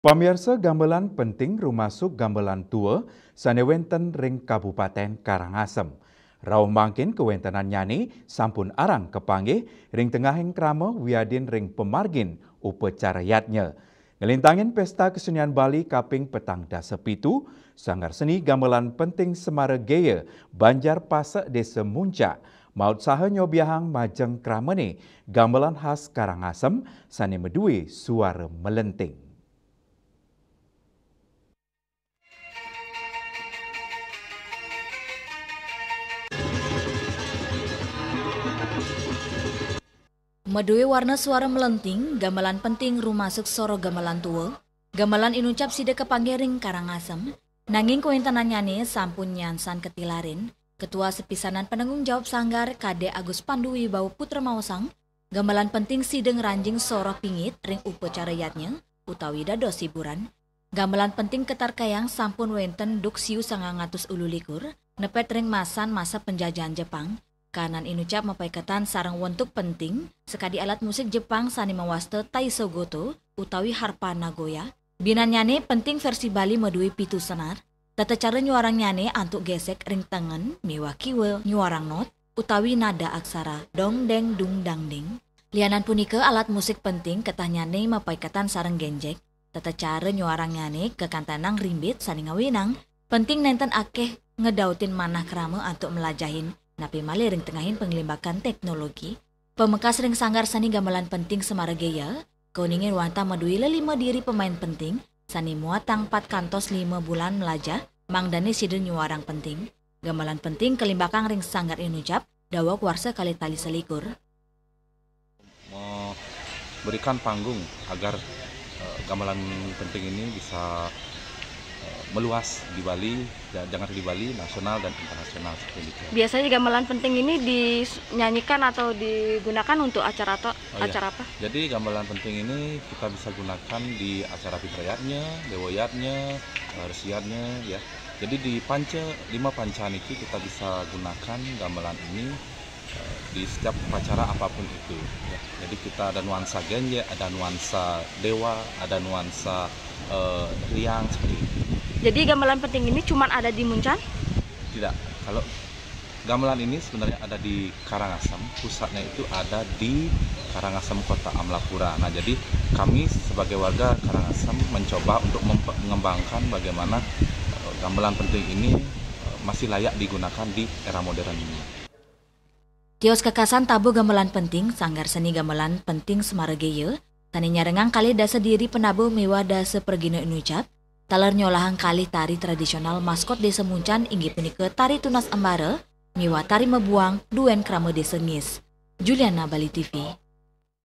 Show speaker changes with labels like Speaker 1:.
Speaker 1: Pamirsa gamelan penting rumasuk gamelan tua sanewenten ring Kabupaten Karangasem. Rauh mangkin kewentanan nyani sampun arang kepanggih ring tengahing krama wiadin ring pemargin upacara yatnya. Ngelintangin pesta kesenian Bali kaping petang dasa pitu, sanggar seni gamelan penting Semara Gaya Banjar Pasek Desa Muncak maut saha nyobiahang majeng kramane gamelan khas Karangasem sane medue suara melenting.
Speaker 2: Medue warna suara melenting, gamelan penting rumasuk soro gamelan tua, gamelan inucap sida kepanggering Karangasem, nanging kuentananyane sampun nyansan ketilarin, Ketua Sepisanan Penanggung Jawab Sanggar Kade Agus Panduwi Bau Putra Mausang, gamelan penting sideng ranjing soro pingit ring upacara yatnya, utawi dados hiburan, gamelan penting ketar kayang sampun wenten duk siu 900 ululikur, nepet ring masan masa penjajahan Jepang, kanan inucap mapaikatan sarang wentuk penting sekadi alat musik Jepang sani mawaste Taiso Goto utawi harpa Nagoya. Binanyane penting versi Bali medui pitu senar. Tata cara nyuarang nyane antuk gesek ring tangan miwa kiwe nyuarang not utawi nada aksara dong deng dung dang ding. Lianan punika alat musik penting ketah nyane mapaikatan sarang genjek. Tata cara nyuarang nyane kekantanang rimbit sani ngawinang penting nenten akeh ngedautin manah krama antuk melajahin napi malih ring tengahin pengelimbakan teknologi, pemekas ring sanggar sani gamelan penting Semara Gaya, kauningin wanta medui 5 diri pemain penting, sani muatang 4 kantos 5 bulan melajah, mangdane sidin nyuarang penting, gamelan penting kelimbakang ring sanggar inucap, dawa kuarsa kali tali selikur.
Speaker 3: Memberikan panggung agar gamelan penting ini bisa meluas di Bali, jangan di Bali, nasional dan internasional seperti itu.
Speaker 4: Biasanya gamelan penting ini dinyanyikan atau digunakan untuk acara atau acara apa?
Speaker 3: Jadi gamelan penting ini kita bisa gunakan di acara fitrayatnya, dewoyatnya, resiatnya ya. Jadi di 5 pancaan itu kita bisa gunakan gamelan ini di setiap upacara apapun itu ya. Jadi kita ada nuansa genje, ada nuansa dewa, ada nuansa riang seperti itu.
Speaker 4: Jadi gamelan penting ini cuma ada di Muncan?
Speaker 3: Tidak, kalau gamelan ini sebenarnya ada di Karangasem, pusatnya itu ada di Karangasem Kota Amlapura. Nah, jadi kami sebagai warga Karangasem mencoba untuk mengembangkan bagaimana gamelan penting ini masih layak digunakan di era modern ini.
Speaker 2: Tios kekasan tabu gamelan penting, sanggar seni gamelan penting Semara Gaya, tani nyarengang kali dasa diri penabuh mewah dasa pergino inucap, taler nyolahang kali tari tradisional maskot desa Muncan inggih punika tari tunas embara, miwa tari mebuang duen krama desa Ngis. Juliana, Bali TV.